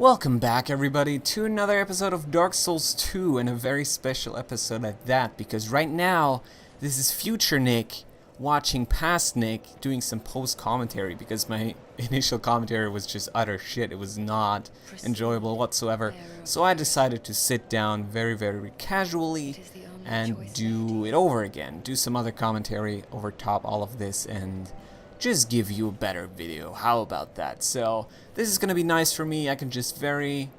Welcome back, everybody, to another episode of Dark Souls 2, and a very special episode at that, because right now, this is future Nick watching past Nick doing some post-commentary, because my initial commentary was just utter shit. It was not enjoyable whatsoever, so I decided to sit down very casually and do it over again, do some other commentary over top all of this, and just give you a better video. How about that? So this is gonna be nice for me. I can just very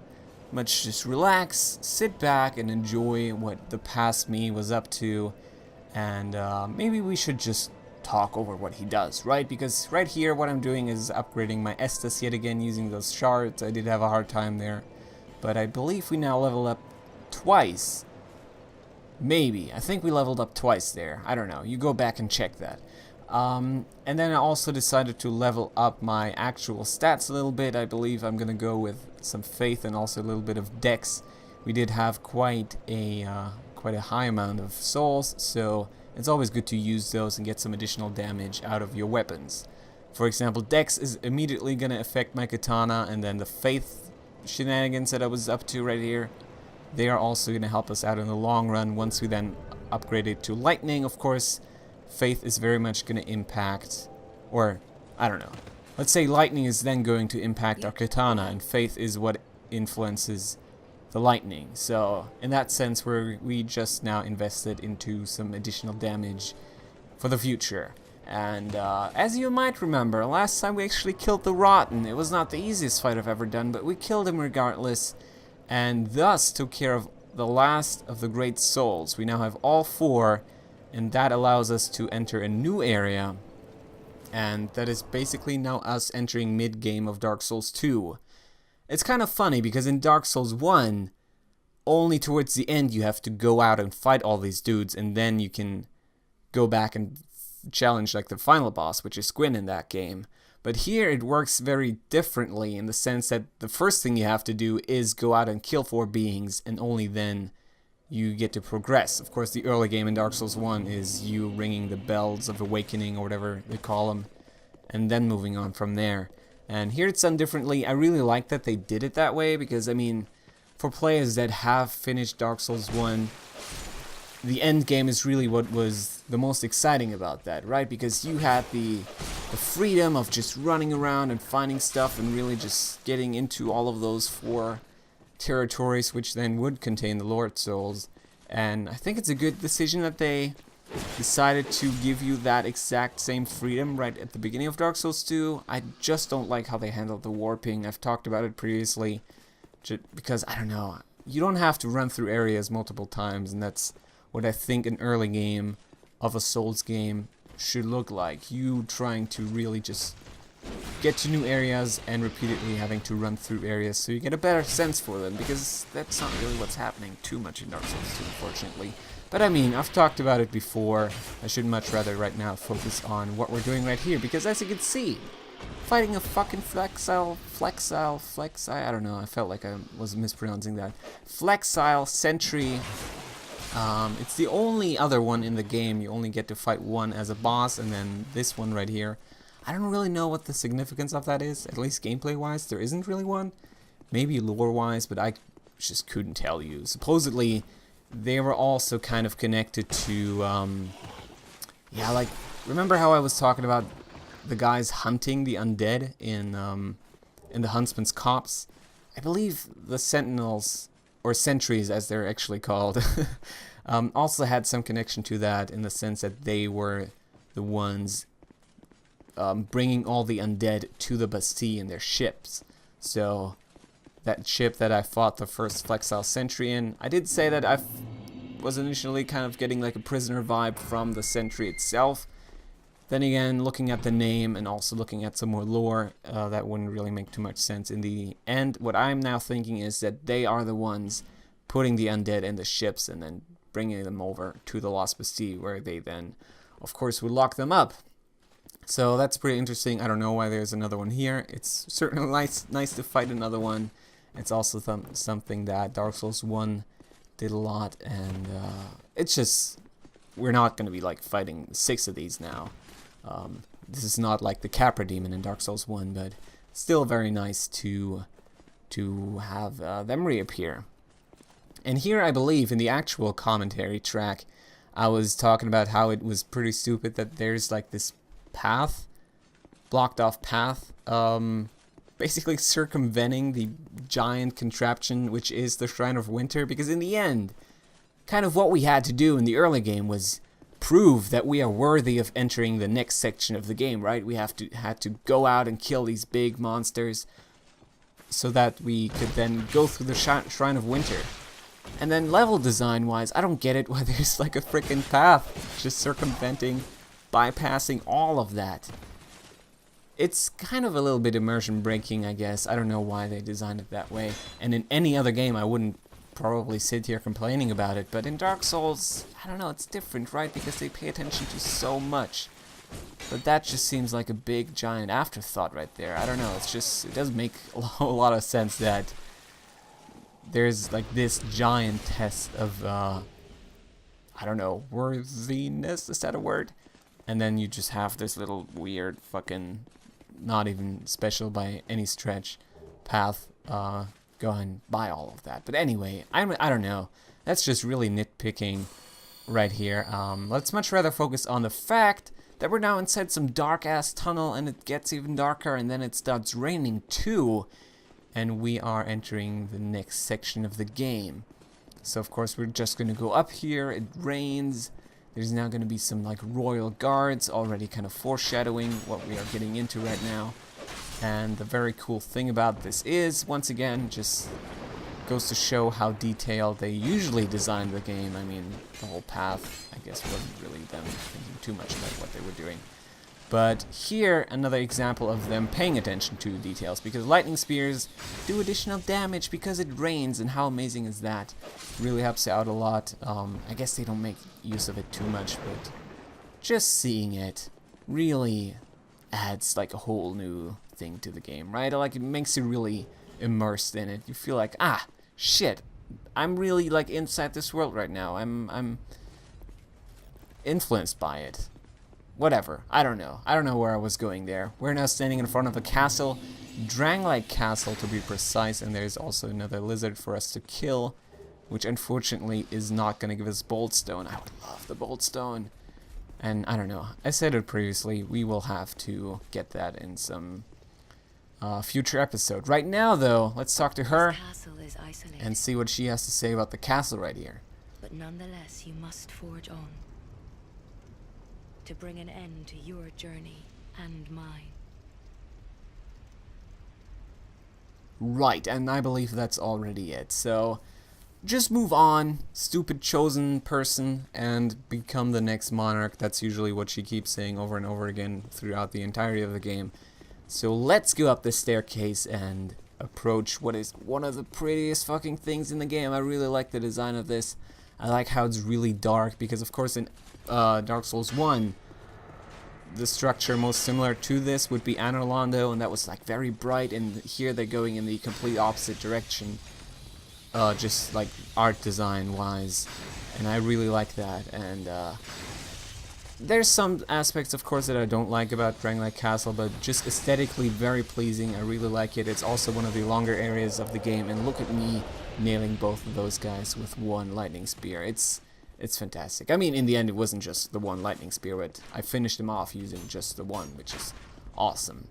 much just relax, sit back, and enjoy what the past me was up to. And maybe we should just talk over what he does, right? Because right here, what I'm doing is upgrading my Estus yet again using those shards. I did have a hard time there, but I believe we now level up twice. Maybe. I think we leveled up twice there. I don't know. You go back and check that. And then I also decided to level up my actual stats a little bit. I believe I'm gonna go with some faith and also a little bit of dex. We did have quite a high amount of souls, so it's always good to use those and get some additional damage out of your weapons. For example, dex is immediately gonna affect my katana, and then the faith shenanigans that I was up to right here, they are also gonna help us out in the long run. Once we then upgrade it to lightning, of course, faith is very much going to impact, or I don't know. Let's say lightning is then going to impact our katana, and faith is what influences the lightning. So in that sense, we just now invested into some additional damage for the future. And as you might remember, last time we actually killed the Rotten. It was not the easiest fight I've ever done, but we killed him regardless, and thus took care of the last of the great souls. We now have all four, and that allows us to enter a new area, and that is basically now us entering mid-game of Dark Souls 2. It's kind of funny, because in Dark Souls 1, only towards the end you have to go out and fight all these dudes, and then you can go back and challenge like the final boss, which is Gwyn in that game. But here it works very differently, in the sense that the first thing you have to do is go out and kill 4 beings, and only then you get to progress. Of course, the early game in Dark Souls 1 is you ringing the bells of awakening, or whatever they call them, and then moving on from there. And here it's done differently. I really like that they did it that way, because, I mean, for players that have finished Dark Souls 1, the end game is really what was the most exciting about that, right? Because you had the freedom of just running around and finding stuff and really just getting into all of those 4 territories, which then would contain the Lord Souls. And I think it's a good decision that they decided to give you that exact same freedom right at the beginning of Dark Souls 2. I just don't like how they handled the warping. I've talked about it previously, because, I don't know, you don't have to run through areas multiple times, and that's what I think an early game of a Souls game should look like. You trying to really just get to new areas and repeatedly having to run through areas so you get a better sense for them, because that's not really what's happening too much in Dark Souls 2, unfortunately. But I mean, I've talked about it before. I should much rather right now focus on what we're doing right here, because as you can see, fighting a fucking flexile, I don't know, I felt like I was mispronouncing that. Flexile sentry. It's the only other one in the game. You only get to fight one as a boss, and then this one right here. I don't really know what the significance of that is, at least gameplay-wise. There isn't really one. Maybe lore-wise, but I just couldn't tell you. Supposedly, they were also kind of connected to, yeah, like, remember how I was talking about the guys hunting the undead in the Huntsman's Copse? I believe the Sentinels, or Sentries as they're actually called, also had some connection to that, in the sense that they were the ones bringing all the undead to the Bastille in their ships. So that ship that I fought the first Flexile Sentry in, I did say that I was initially kind of getting like a prisoner vibe from the Sentry itself. Then again, looking at the name and also looking at some more lore, that wouldn't really make too much sense in the end. What I'm now thinking is that they are the ones putting the undead in the ships and then bringing them over to the Lost Bastille, where they then, of course, would lock them up. So that's pretty interesting. I don't know why there's another one here. It's certainly nice to fight another one. It's also something that Dark Souls 1 did a lot, and it's just, we're not going to be like fighting 6 of these now. This is not like the Capra Demon in Dark Souls 1, but still very nice to to have them reappear. And here, I believe, in the actual commentary track, I was talking about how it was pretty stupid that there's like this path, blocked off path, basically circumventing the giant contraption which is the Shrine of Winter, because in the end, kind of what we had to do in the early game was prove that we are worthy of entering the next section of the game, right? We had to go out and kill these big monsters so that we could then go through the Shrine of Winter. And then level design wise, I don't get it why there's like a freaking path just circumventing, bypassing all of that. It's kind of a little bit immersion breaking, I guess. I don't know why they designed it that way. And in any other game I wouldn't probably sit here complaining about it, but in Dark Souls, I don't know, it's different, right? Because they pay attention to so much. But that just seems like a big giant afterthought right there. I don't know, it's just, it doesn't make a lot of sense that there's like this giant test of I don't know, worthiness, is that a word? And then you just have this little weird fucking, not even special by any stretch, path going by all of that. But anyway, I don't know, that's just really nitpicking right here. Let's much rather focus on the fact that we're now inside some dark ass tunnel, and it gets even darker, and then it starts raining too, and we are entering the next section of the game. So of course we're just going to go up here. It rains. There's now going to be some like royal guards, already kind of foreshadowing what we are getting into right now. And the very cool thing about this is, once again, just goes to show how detailed they usually design the game. I mean, the whole path, I guess, wasn't really them thinking too much about what they were doing. But here, another example of them paying attention to details, because lightning spears do additional damage because it rains, and how amazing is that? Really helps you out a lot. I guess they don't make use of it too much, but just seeing it really adds like a whole new thing to the game, right? Like, it makes you really immersed in it. You feel like, ah, shit, I'm really like inside this world right now. I'm influenced by it. Whatever, I don't know where I was going there. We're now standing in front of a castle, Drangleic castle to be precise, and there's also another lizard for us to kill, which unfortunately is not going to give us bolt stone. I would love the bolt stone. And I don't know, I said it previously, we will have to get that in some future episode. Right now though, let's talk to her and see what she has to say about the castle right here. But nonetheless, you must forge on to bring an end to your journey and mine. Right, and I believe that's already it. So just move on, stupid chosen person, and become the next monarch. That's usually what she keeps saying over and over again throughout the entirety of the game. So let's go up this staircase and approach what is one of the prettiest fucking things in the game. I really like the design of this. I like how it's really dark, because of course in Dark Souls 1, the structure most similar to this would be Anor Londo, and that was like very bright, and here they're going in the complete opposite direction, just like art design wise, and I really like that. And there's some aspects of course that I don't like about Drangleic Castle, but just aesthetically very pleasing. I really like it. It's also one of the longer areas of the game, and look at me nailing both of those guys with one lightning spear. It's fantastic. I mean, in the end, it wasn't just the one lightning spear, but I finished him off using just the one, which is awesome.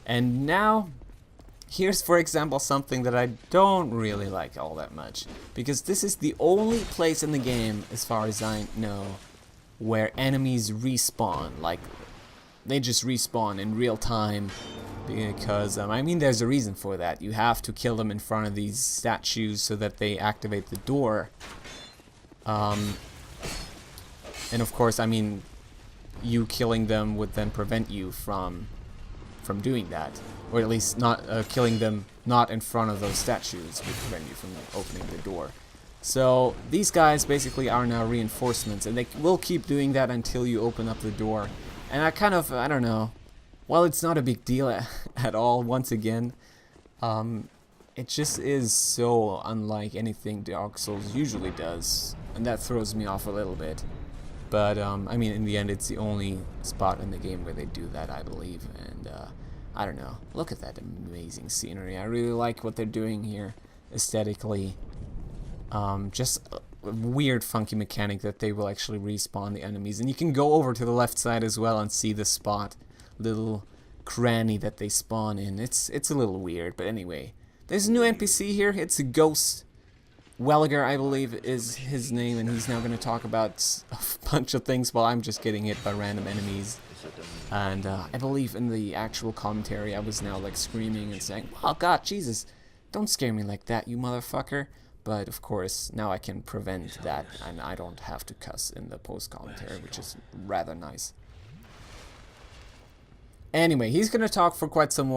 And now, here's, for example, something that I don't really like all that much, because this is the only place in the game, as far as I know, where enemies respawn. Like, they just respawn in real time, because, I mean, there's a reason for that. You have to kill them in front of these statues so that they activate the door. And of course, I mean, you killing them would then prevent you from doing that, or at least not killing them not in front of those statues would prevent you from opening the door. So these guys basically are now reinforcements, and they will keep doing that until you open up the door. And I don't know, while it's not a big deal at all, once again, it just is so unlike anything Dark Souls usually does, and that throws me off a little bit. But I mean, in the end, it's the only spot in the game where they do that, I believe. And I don't know. Look at that amazing scenery. I really like what they're doing here aesthetically. Just a weird funky mechanic that they will actually respawn the enemies. And you can go over to the left side as well and see the spot. Little cranny that they spawn in. It's a little weird, but anyway. There's a new NPC here. It's a ghost. Welliger, I believe, is his name, and he's now going to talk about a bunch of things while I'm just getting hit by random enemies. And I believe in the actual commentary I was now like screaming and saying, "Oh God, Jesus, don't scare me like that, you motherfucker." But of course, now I can prevent that, and I don't have to cuss in the post-commentary, which is rather nice. Anyway, he's going to talk for quite some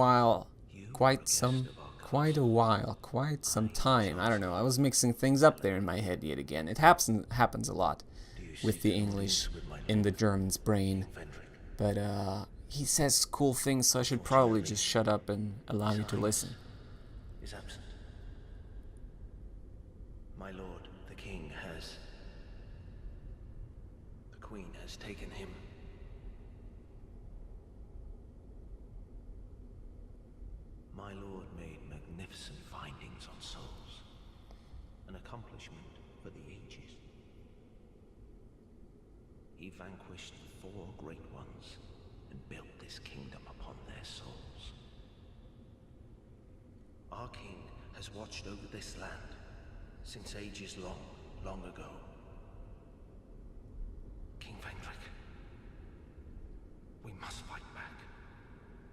time. I don't know. I was mixing things up there in my head yet again. It happens a lot with the English in the German's brain. But he says cool things, so I should probably just shut up and allow you to listen. Is absent. My lord, the king has... The queen has taken him. My lord made magnificent findings on souls. An accomplishment for the ages. He vanquished the 4 great ones and built this kingdom upon their souls. Our king has watched over this land since ages long, long ago. King Vendrick, we must fight back,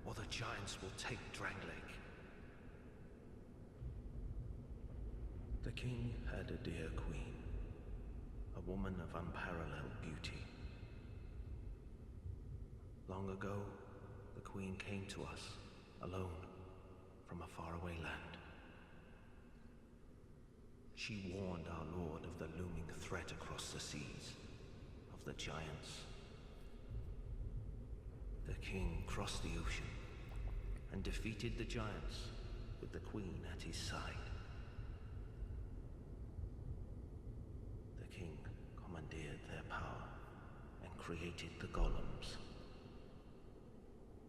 or the giants will take Drangleic. The king had a dear queen, a woman of unparalleled beauty. Long ago, the queen came to us, alone, from a faraway land. She warned our lord of the looming threat across the seas, of the giants. The king crossed the ocean and defeated the giants with the queen at his side. The king commandeered their power and created the golems.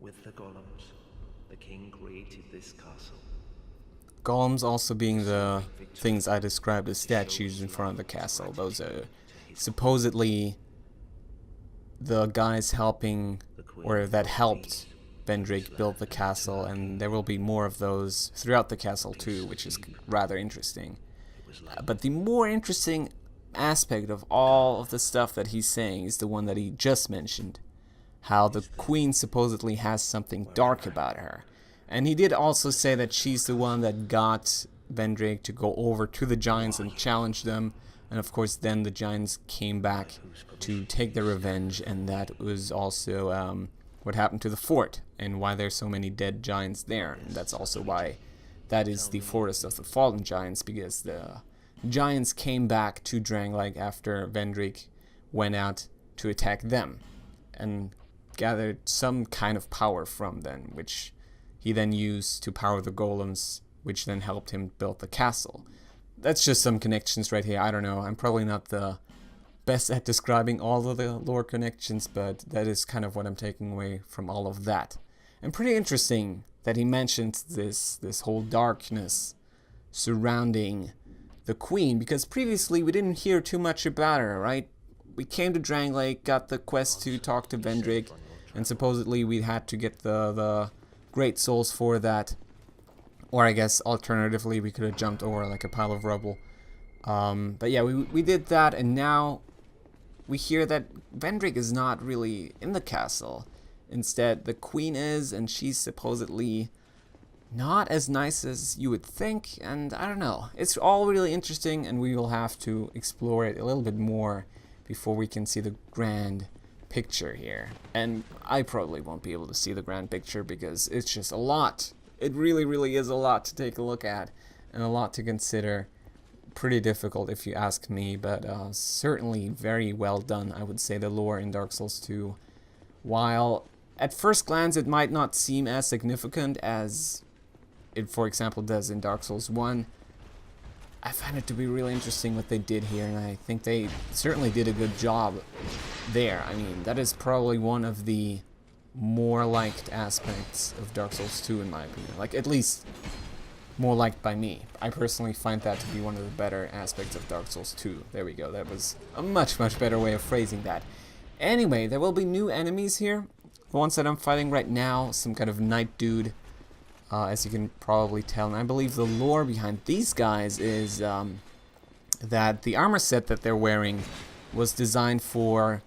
With the golems, the king created this castle. Golems also being the things I described as statues in front of the castle. Those are supposedly the guys helping, or that helped Vendrick build the castle, and there will be more of those throughout the castle too, which is rather interesting. But the more interesting aspect of all of the stuff that he's saying is the one that he just mentioned. How the queen supposedly has something dark about her. And he did also say that she's the one that got Vendrick to go over to the giants and challenge them. And of course then the giants came back to take their revenge, and that was also what happened to the fort and why there's so many dead giants there. And that's also why that is the forest of the fallen giants, because the giants came back to Drangleic after Vendrick went out to attack them and gathered some kind of power from them, which he then used to power the golems, which then helped him build the castle. That's just some connections right here. I don't know. I'm probably not the best at describing all of the lore connections, but that is kind of what I'm taking away from all of that. And pretty interesting that he mentioned this whole darkness surrounding the queen, because previously we didn't hear too much about her, right? We came to Drangleic, got the quest to talk to Vendrick, and supposedly we had to get the great souls for that. Or I guess alternatively we could have jumped over like a pile of rubble. But yeah, we did that, and now we hear that Vendrick is not really in the castle. Instead, the queen is, and she's supposedly not as nice as you would think, and I don't know. It's all really interesting, and we will have to explore it a little bit more before we can see the grand picture here. And I probably won't be able to see the grand picture because it's just a lot. It really, really is a lot to take a look at and a lot to consider. Pretty difficult if you ask me, but certainly very well done, I would say, the lore in Dark Souls 2. While at first glance it might not seem as significant as it, for example, does in Dark Souls 1, I find it to be really interesting what they did here, and I think they certainly did a good job there. I mean, that is probably one of the more liked aspects of Dark Souls 2 in my opinion. Like, at least more liked by me. I personally find that to be one of the better aspects of Dark Souls 2. There we go. That was a much, much better way of phrasing that. Anyway, there will be new enemies here. The ones that I'm fighting right now, some kind of knight dude, as you can probably tell. And I believe the lore behind these guys is that the armor set that they're wearing was designed for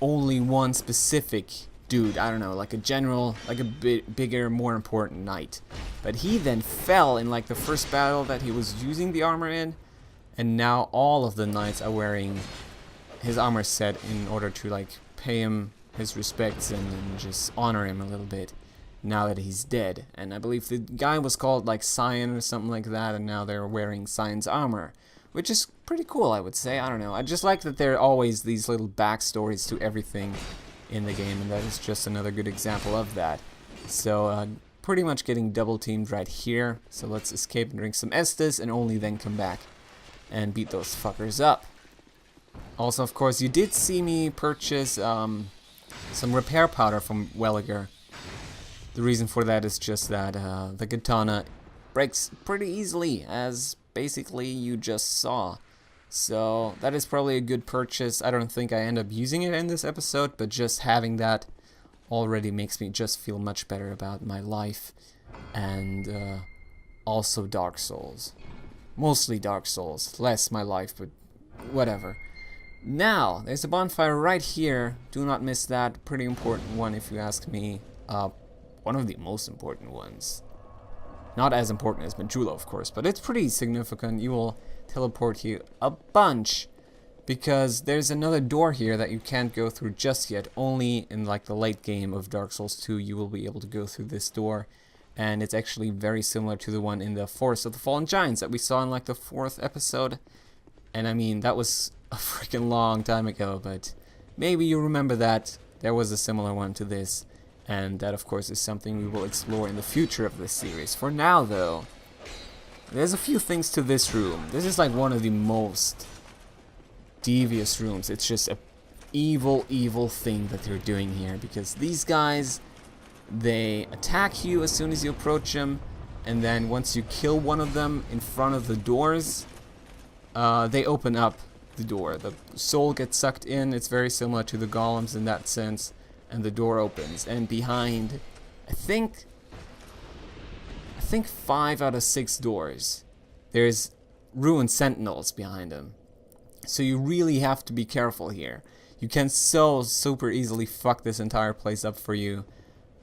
only one specific dude. I don't know, like a general, like a bit bigger, more important knight. But he then fell in like the first battle that he was using the armor in, and now all of the knights are wearing his armor set in order to like pay him his respects and just honor him a little bit now that he's dead. And I believe the guy was called like Cyan or something like that, and now they're wearing Cyan's armor, which is pretty cool, I would say. I don't know. I just like that there are always these little backstories to everything in the game, and that is just another good example of that. So, pretty much getting double teamed right here. So let's escape and drink some Estus, and only then come back and beat those fuckers up. Also, of course, you did see me purchase some repair powder from Welliger. The reason for that is just that the katana breaks pretty easily, as basically you just saw. So that is probably a good purchase. I don't think I end up using it in this episode, but just having that already makes me just feel much better about my life and also Dark Souls. Mostly Dark Souls, less my life, but whatever. Now, there's a bonfire right here. Do not miss that. Pretty important one if you ask me. One of the most important ones. Not as important as Majula, of course, but it's pretty significant. You will teleport here a bunch, because there's another door here that you can't go through just yet. Only in like the late game of Dark Souls 2 you will be able to go through this door, and it's actually very similar to the one in the Forest of the Fallen Giants that we saw in like the 4th episode. And I mean, that was a freaking long time ago, but maybe you remember that there was a similar one to this. And that, of course, is something we will explore in the future of this series. For now, though, there's a few things to this room. This is like one of the most devious rooms. It's just a evil, evil thing that they're doing here. Because these guys, they attack you as soon as you approach them. And then once you kill one of them in front of the doors, they open up the door. The soul gets sucked in. It's very similar to the golems in that sense. And the door opens, and behind, I think 5 out of 6 doors, there's ruined sentinels behind them. So you really have to be careful here. You can so super easily fuck this entire place up for you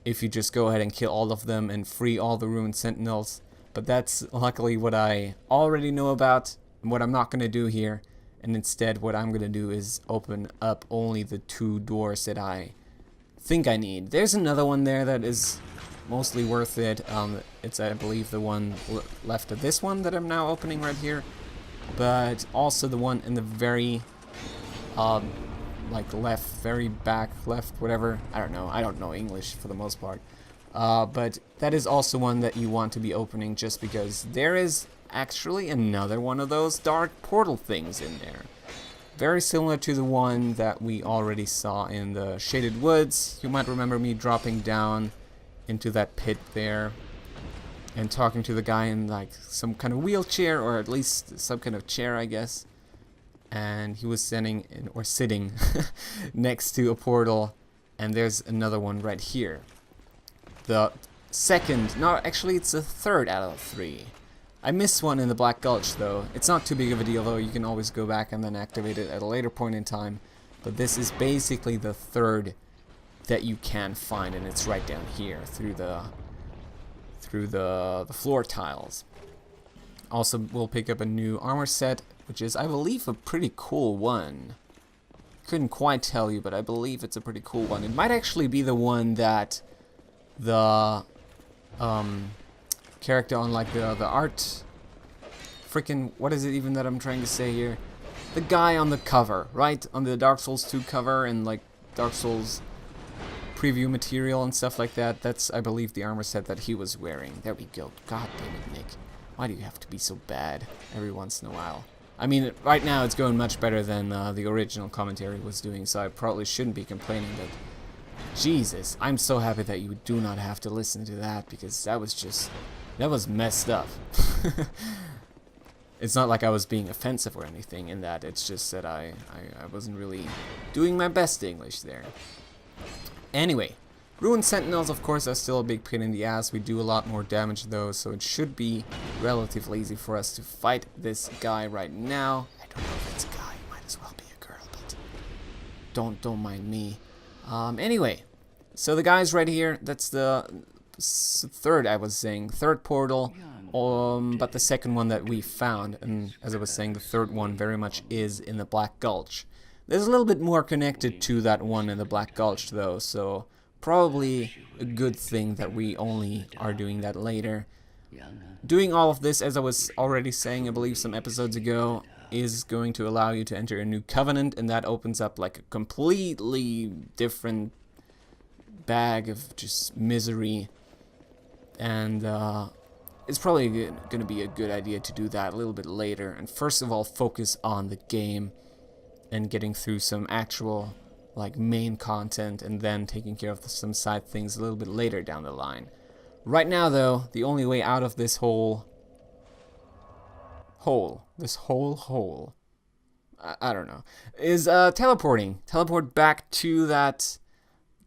if you just go ahead and kill all of them and free all the ruined sentinels. But that's luckily what I already know about, and what I'm not going to do here. And instead, what I'm going to do is open up only the 2 doors that I think I need. There's another one there that is mostly worth it. It's, I believe, the one left of this one that I'm now opening right here, but also the one in the very like left, very back left, whatever. I don't know English for the most part, but that is also one that you want to be opening, just because there is actually another one of those dark portal things in there. Very similar to the one that we already saw in the Shaded Woods. You might remember me dropping down into that pit there and talking to the guy in like some kind of wheelchair, or at least some kind of chair, I guess. And he was sitting next to a portal, and there's another one right here. The second, no, actually it's the 3rd out of 3. I missed one in the Black Gulch, though. It's not too big of a deal, though. You can always go back and then activate it at a later point in time. But this is basically the 3rd that you can find, and it's right down here through the floor tiles. Also, we'll pick up a new armor set, which is, I believe, a pretty cool one. Couldn't quite tell you, but I believe it's a pretty cool one. It might actually be the one that the character on like the art, freaking, what is it even that I'm trying to say here? The guy on the cover, right? On the Dark Souls 2 cover and like Dark Souls preview material and stuff like that. That's, I believe, the armor set that he was wearing. There we go. God damn it, Nick. Why do you have to be so bad every once in a while? I mean, right now it's going much better than the original commentary was doing, so I probably shouldn't be complaining, but Jesus, I'm so happy that you do not have to listen to that, because that was messed up. It's not like I was being offensive or anything in that, it's just that I wasn't really doing my best English there. Anyway, Ruined Sentinels, of course, are still a big pain in the ass. We do a lot more damage though, so it should be relatively easy for us to fight this guy right now. I don't know if it's a guy, it might as well be a girl, but don't mind me. Anyway, so the guy's right here. That's the third portal, but the second one that we found, and as I was saying, the third one very much is in the Black Gulch. There's a little bit more connected to that one in the Black Gulch though, so probably a good thing that we only are doing that later. Doing all of this, as I was already saying, I believe some episodes ago, is going to allow you to enter a new covenant, and that opens up like a completely different bag of just misery. And it's probably going to be a good idea to do that a little bit later, and first of all focus on the game and getting through some actual like main content, and then taking care of some side things a little bit later down the line. Right now though, the only way out of this hole, I don't know, is teleporting. Teleport back to that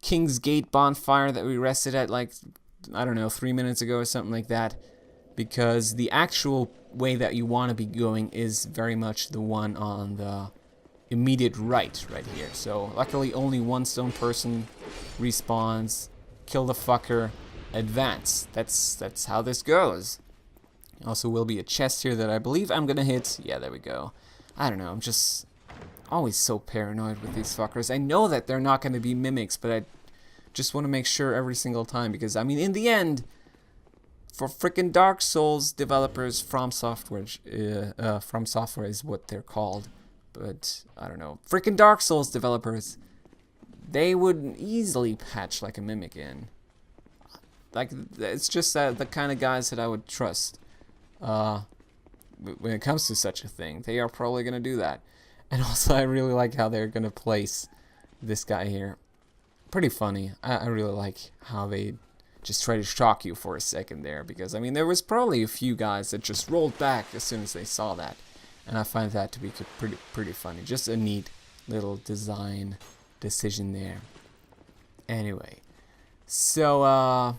King's Gate bonfire that we rested at like, I don't know, 3 minutes ago or something like that, because the actual way that you want to be going is very much the one on the immediate right here. So luckily only one stone person respawns. Kill the fucker, advance. That's how this goes. Also will be a chest here that I believe I'm gonna hit. Yeah, there we go. I don't know, I'm just always so paranoid with these fuckers. I know that they're not gonna be mimics, but I just want to make sure every single time, because I mean in the end, for frickin' Dark Souls developers, From Software is what they're called. But, I don't know, freaking Dark Souls developers, they would easily patch like a mimic in. Like, it's just the kind of guys that I would trust when it comes to such a thing. They are probably going to do that. And also, I really like how they're going to place this guy here. Pretty funny. I really like how they just try to shock you for a second there, because, I mean, there was probably a few guys that just rolled back as soon as they saw that. And I find that to be pretty funny. Just a neat little design decision there. Anyway, so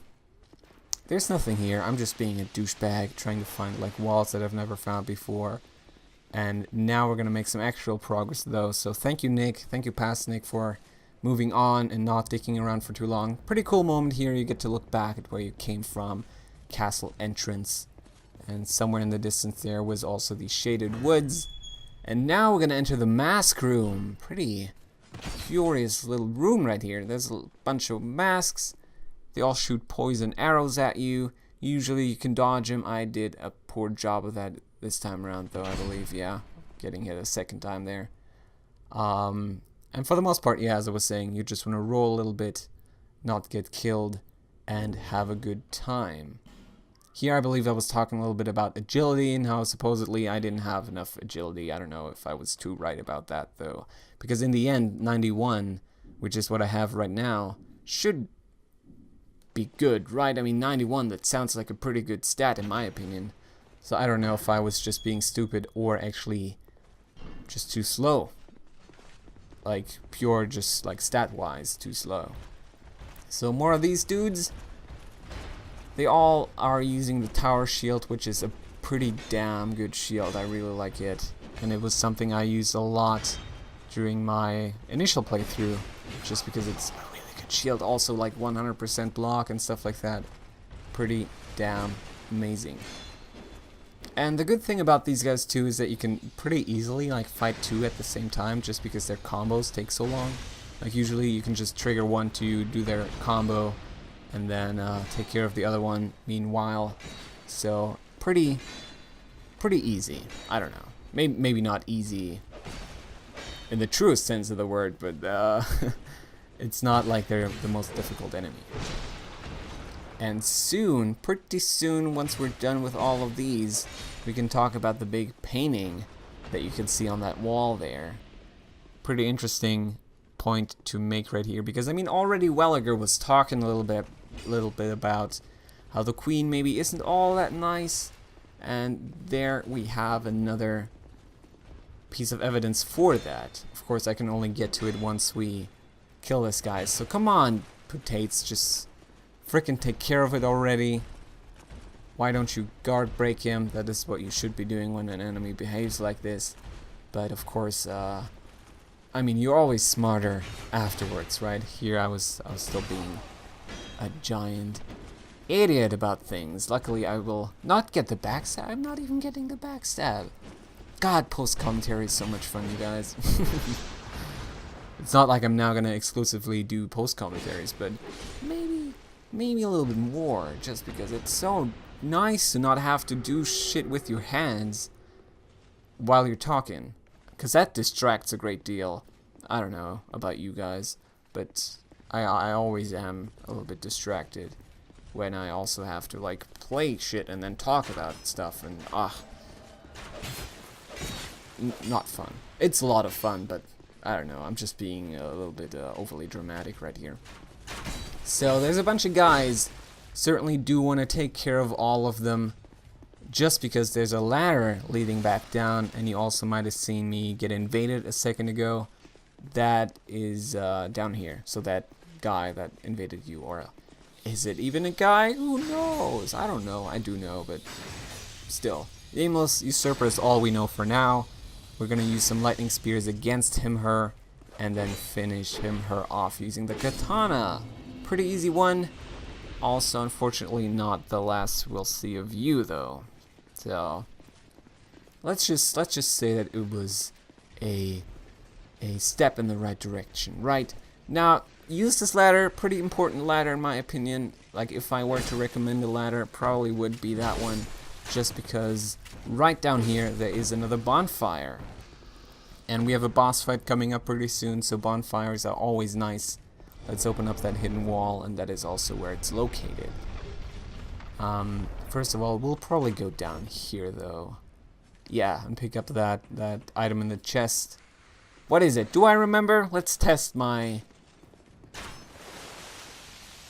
there's nothing here. I'm just being a douchebag trying to find like walls that I've never found before. And now we're gonna make some actual progress though. So thank you, Nick. Thank you, Past Nick, for moving on and not sticking around for too long. Pretty cool moment here. You get to look back at where you came from. Castle entrance. And somewhere in the distance there was also the shaded woods. And now we're going to enter the mask room. Pretty curious little room right here. There's a bunch of masks. They all shoot poison arrows at you. Usually you can dodge them. I did a poor job of that this time around though, I believe. Yeah, getting hit a second time there. And for the most part, yeah, as I was saying, you just want to roll a little bit, not get killed, and have a good time. Here I believe I was talking a little bit about agility and how supposedly I didn't have enough agility. I don't know if I was too right about that though. Because in the end, 91, which is what I have right now, should be good, right? I mean, 91, that sounds like a pretty good stat in my opinion. So I don't know if I was just being stupid or actually just too slow. Like, pure just like stat-wise, too slow. So more of these dudes. They all are using the tower shield, which is a pretty damn good shield. I really like it. And it was something I used a lot during my initial playthrough, just because it's a really good shield. Also like 100% block and stuff like that. Pretty damn amazing. And the good thing about these guys too is that you can pretty easily like fight two at the same time, just because their combos take so long. Like usually you can just trigger one to do their combo and then take care of the other one meanwhile. So pretty easy. I don't know. Maybe not easy in the truest sense of the word, but it's not like they're the most difficult enemy. And soon, pretty soon, once we're done with all of these, we can talk about the big painting that you can see on that wall there. Pretty interesting point to make right here, because I mean already Welliger was talking a little bit about how the queen maybe isn't all that nice, and there we have another piece of evidence for that. Of course, I can only get to it once we kill this guy. So come on, potatoes, just frickin' take care of it already. Why don't you guard break him? That is what you should be doing when an enemy behaves like this. But of course, I mean, you're always smarter afterwards, right? Here I was still being a giant idiot about things. Luckily, I will not get the backstab. I'm not even getting the backstab. God, post commentary is so much fun, you guys. It's not like I'm now gonna exclusively do post commentaries, but maybe a little bit more, just because it's so nice to not have to do shit with your hands while you're talking, because that distracts a great deal. I don't know about you guys, but I always am a little bit distracted when I also have to like play shit and then talk about stuff, and not fun. It's a lot of fun, but I don't know, I'm just being a little bit overly dramatic right here. So there's a bunch of guys. Certainly do want to take care of all of them, just because there's a ladder leading back down, and you also might have seen me get invaded a second ago. That is down here. So that guy that invaded you, or is it even a guy? Who knows? I don't know. I do know, but still. The Aimless Usurper is all we know for now. We're gonna use some lightning spears against him, her, and then finish him, her off using the katana. Pretty easy one. Also, unfortunately, not the last we'll see of you, though. So let's just say that it was a step in the right direction. Right now, use this ladder. Pretty important ladder in my opinion. Like, if I were to recommend a ladder, it probably would be that one, just because right down here there is another bonfire, and we have a boss fight coming up pretty soon, so bonfires are always nice. Let's open up that hidden wall, and that is also where it's located. First of all, we'll probably go down here though. Yeah, and pick up that item in the chest. What is it? Do I remember? Let's test my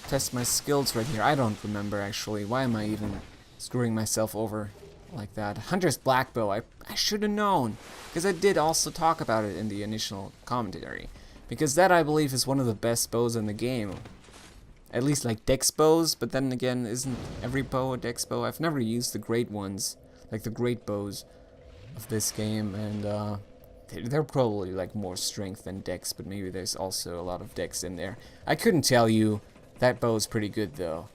skills right here. I don't remember actually. Why am I even screwing myself over like that? Hunter's Blackbow. I should have known, because I did also talk about it in the initial commentary. Because that, I believe, is one of the best bows in the game. At least like dex bows, but then again, isn't every bow a dex bow? I've never used the great ones, like the great bows of this game, and they're probably like more strength than dex, but maybe there's also a lot of dex in there. I couldn't tell you. That bow is pretty good though.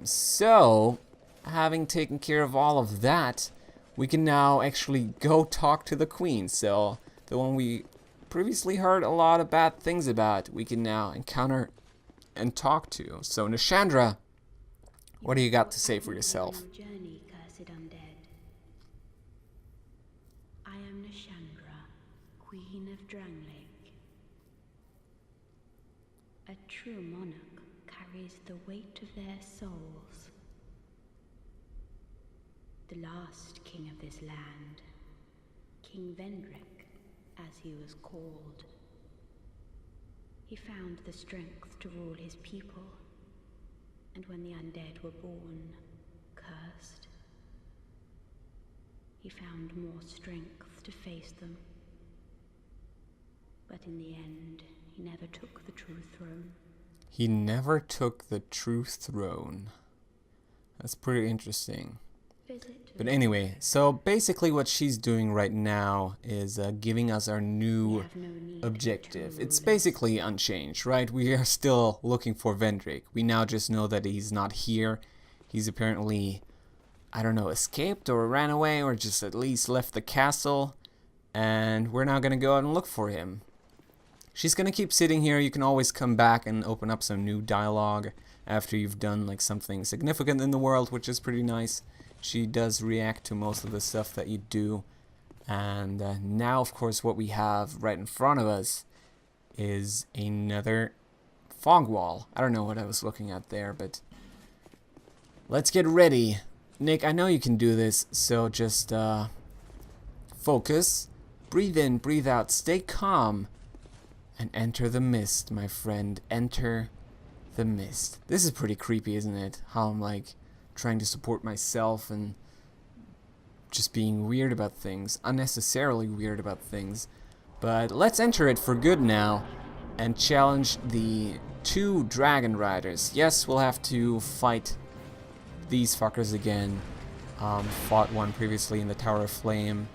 So, having taken care of all of that, we can now actually go talk to the queen. So, the one we previously heard a lot of bad things about, we can now encounter and talk to. So, Nashandra, what do you got to say for yourself? Journey, cursed undead. I am Nashandra, Queen of Drangleic. A true monarch carries the weight of their souls. The last king of this land, King Vendrick, as he was called. He found the strength to rule his people, and when the undead were born, cursed, he found more strength to face them. But in the end, he never took the true throne. He never took the true throne. That's pretty interesting. But anyway, so basically what she's doing right now is giving us our new objective. It's basically unchanged, right? We are still looking for Vendrick. We now just know that he's not here. He's apparently, I don't know, escaped or ran away or just at least left the castle. And we're now going to go out and look for him. She's going to keep sitting here. You can always come back and open up some new dialogue after you've done like something significant in the world, which is pretty nice. She does react to most of the stuff that you do. And now, of course, what we have right in front of us is another fog wall. I don't know what I was looking at there, but let's get ready. Nick, I know you can do this, so just focus, breathe in, breathe out, stay calm, and enter the mist, my friend. Enter the mist. This is pretty creepy, isn't it? How I'm like trying to support myself and just being weird about things, unnecessarily weird about things. But let's enter it for good now and challenge the 2 dragon riders. Yes, we'll have to fight these fuckers again. Fought one previously in the Tower of Flame.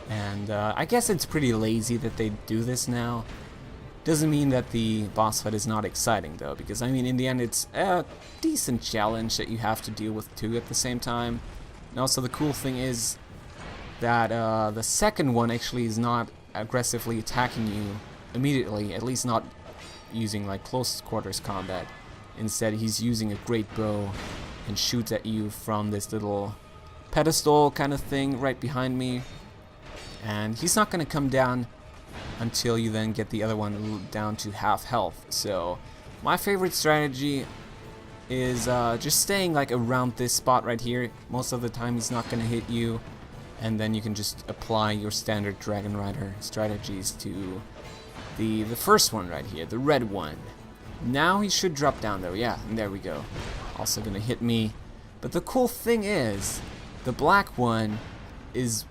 And I guess it's pretty lazy that they do this now. Doesn't mean that the boss fight is not exciting though, because I mean in the end it's a decent challenge that you have to deal with 2 at the same time. And also the cool thing is that the second one actually is not aggressively attacking you immediately, at least not using like close quarters combat. Instead he's using a great bow and shoots at you from this little pedestal kind of thing right behind me. And he's not going to come down until you then get the other one down to half health. So my favorite strategy is just staying like around this spot right here. Most of the time he's not going to hit you, and then you can just apply your standard Dragon Rider strategies to the first one right here, the red one. Now he should drop down though, yeah, and there we go. Also going to hit me. But the cool thing is the black one is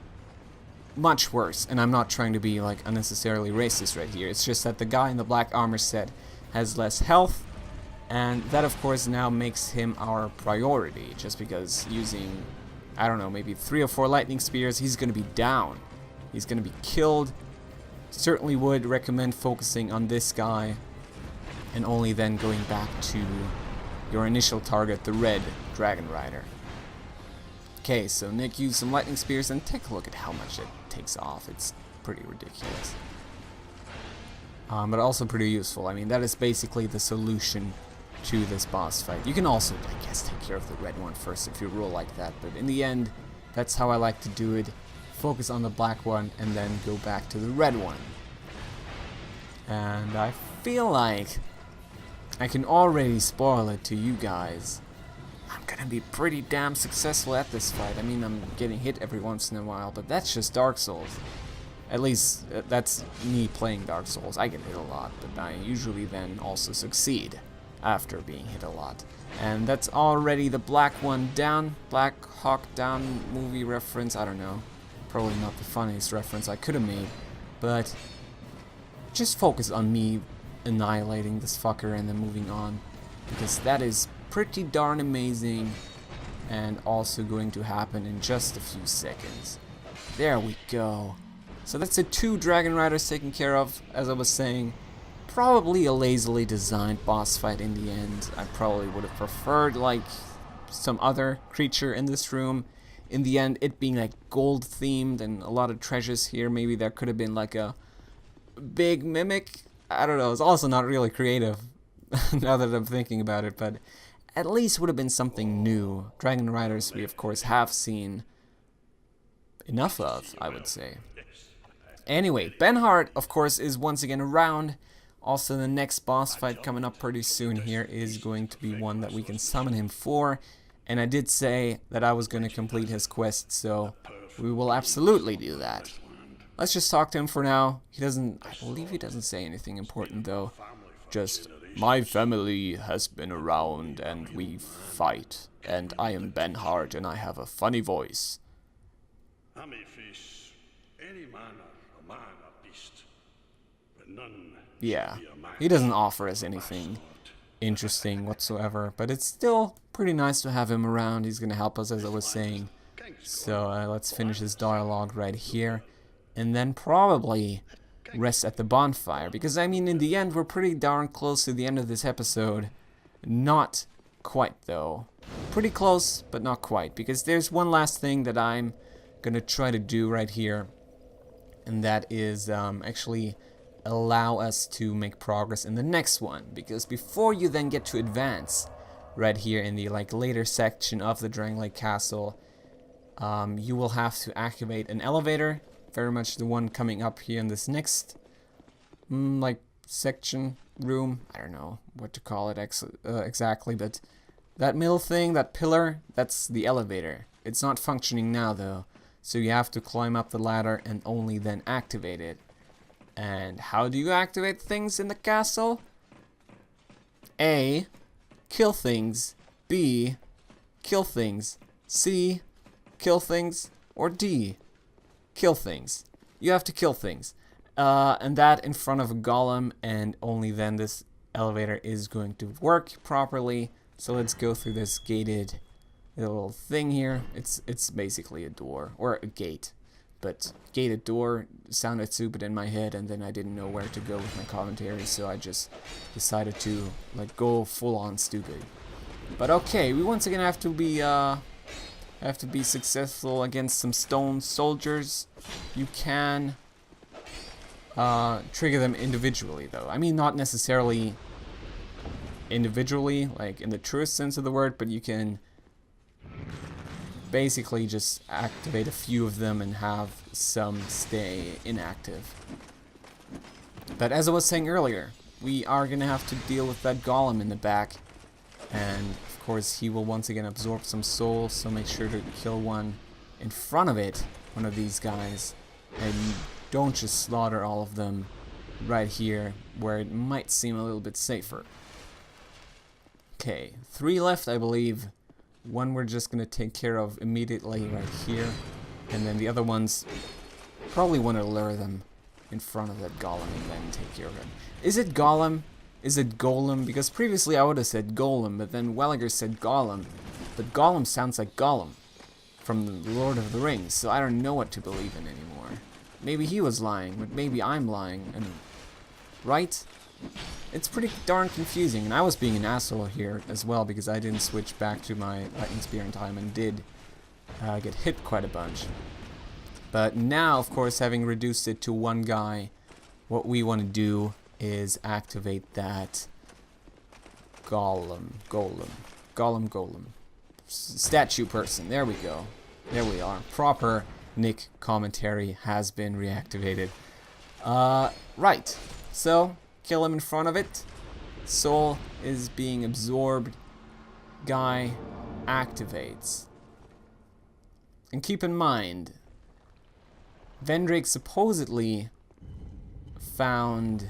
much worse, and I'm not trying to be like unnecessarily racist right here. It's just that the guy in the black armor set has less health, and that of course now makes him our priority, just because using, I don't know, maybe 3 or 4 lightning spears, he's gonna be down. He's gonna be killed. Certainly would recommend focusing on this guy and only then going back to your initial target, the red Dragon Rider. Okay, so Nick used some lightning spears, and take a look at how much it takes off. It's pretty ridiculous. But also pretty useful. I mean, that is basically the solution to this boss fight. You can also, I guess, take care of the red one first if you roll like that, but in the end, that's how I like to do it. Focus on the black one and then go back to the red one. And I feel like I can already spoil it to you guys. I'm gonna be pretty damn successful at this fight. I mean, I'm getting hit every once in a while, but that's just Dark Souls. At least, that's me playing Dark Souls. I get hit a lot, but I usually then also succeed after being hit a lot. And that's already the black one down. Black Hawk Down movie reference, I don't know. Probably not the funniest reference I could have made, but just focus on me annihilating this fucker and then moving on, because that is pretty darn amazing and also going to happen in just a few seconds. There we go. So that's the 2 Dragon Riders taken care of. As I was saying, probably a lazily designed boss fight in the end. I probably would have preferred like some other creature in this room. In the end, it being like gold themed and a lot of treasures here. Maybe there could have been like a big mimic. I don't know. It's also not really creative now that I'm thinking about it, but at least would have been something new. Dragon Riders we of course have seen enough of, I would say. Anyway, Benhart of course is once again around. Also the next boss fight coming up pretty soon here is going to be one that we can summon him for. And I did say that I was going to complete his quest, so we will absolutely do that. Let's just talk to him for now. He doesn't, I believe he doesn't say anything important though. Just, my family has been around and we fight. And I am Benhart and I have a funny voice. Yeah, he doesn't offer us anything interesting whatsoever, but it's still pretty nice to have him around. He's gonna help us, as I was saying. So let's finish this dialogue right here, and then probably rest at the bonfire, because I mean in the end we're pretty darn close to the end of this episode. Not quite though. Pretty close, but not quite, because there's one last thing that I'm gonna try to do right here, and that is actually allow us to make progress in the next one, because before you then get to advance right here in the like later section of the Drangleic castle, you will have to activate an elevator, very much the one coming up here in this next like section, room, I don't know what to call it exactly, but that middle thing, that pillar, that's the elevator. It's not functioning now though, so you have to climb up the ladder and only then activate it. And how do you activate things in the castle? A. Kill things. B. Kill things. C. Kill things. Or D. Kill things. You have to kill things. And that in front of a golem, and only then this elevator is going to work properly. So let's go through this gated little thing here. It's basically a door, or a gate. But gated door sounded stupid in my head, and then I didn't know where to go with my commentary, so I just decided to like go full on stupid. But okay, we once again have to be successful against some stone soldiers. You can trigger them individually, though. I mean, not necessarily individually, like in the truest sense of the word, but you can basically just activate a few of them and have some stay inactive. But as I was saying earlier, we are gonna have to deal with that golem in the back, and of course he will once again absorb some souls, so make sure to kill one in front of it, one of these guys, and don't just slaughter all of them right here where it might seem a little bit safer. Okay, 3 left, I believe. One we're just gonna take care of immediately right here, and then the other ones probably want to lure them in front of that golem and then take care of him. Is it golem? Is it golem? Because previously I would have said golem, but then Welliger said golem. But golem sounds like Gollum from the Lord of the Rings, so I don't know what to believe in anymore. Maybe he was lying, but maybe I'm lying, and right? It's pretty darn confusing, and I was being an asshole here as well because I didn't switch back to my lightning spear in time and did get hit quite a bunch. But now, of course, having reduced it to one guy, what we want to do is activate that golem. Statue person. There we go. There we are. Proper Nick commentary has been reactivated. Right. So, kill him in front of it. Soul is being absorbed. Guy activates. And keep in mind, Vendrick supposedly found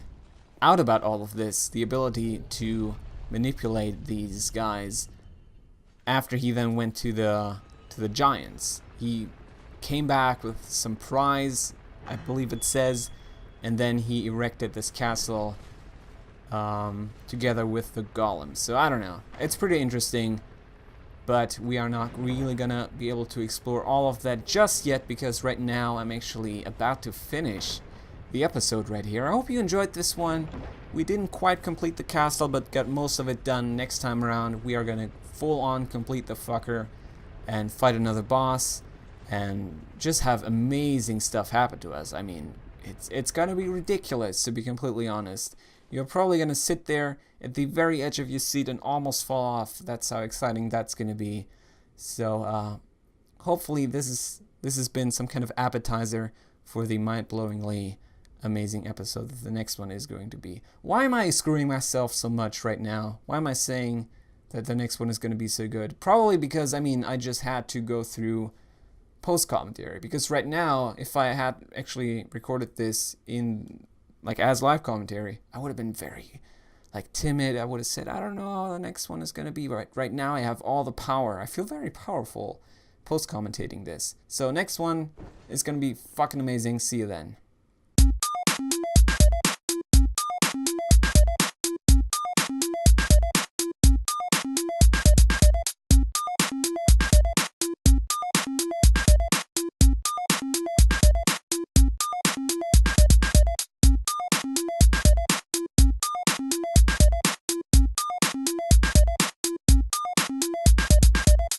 out about all of this, the ability to manipulate these guys, after he then went to the giants. He came back with some prize, I believe it says, and then he erected this castle together with the golem. So I don't know. It's pretty interesting, but we are not really gonna be able to explore all of that just yet because right now I'm actually about to finish the episode right here. I hope you enjoyed this one. We didn't quite complete the castle, but got most of it done. Next time around we are gonna full on complete the fucker and fight another boss and just have amazing stuff happen to us. I mean, it's gonna be ridiculous, to be completely honest. You're probably gonna sit there at the very edge of your seat and almost fall off. That's how exciting that's gonna be. So hopefully this has been some kind of appetizer for the mind-blowingly amazing episode that the next one is going to be. Why am I screwing myself so much right now? Why am I saying that the next one is going to be so good? Probably because, I mean, I just had to go through post-commentary. Because right now, if I had actually recorded this in, like, as live commentary, I would have been very, like, timid. I would have said, I don't know how the next one is going to be. Right now, I have all the power. I feel very powerful post-commentating this. So next one is going to be fucking amazing. See you then.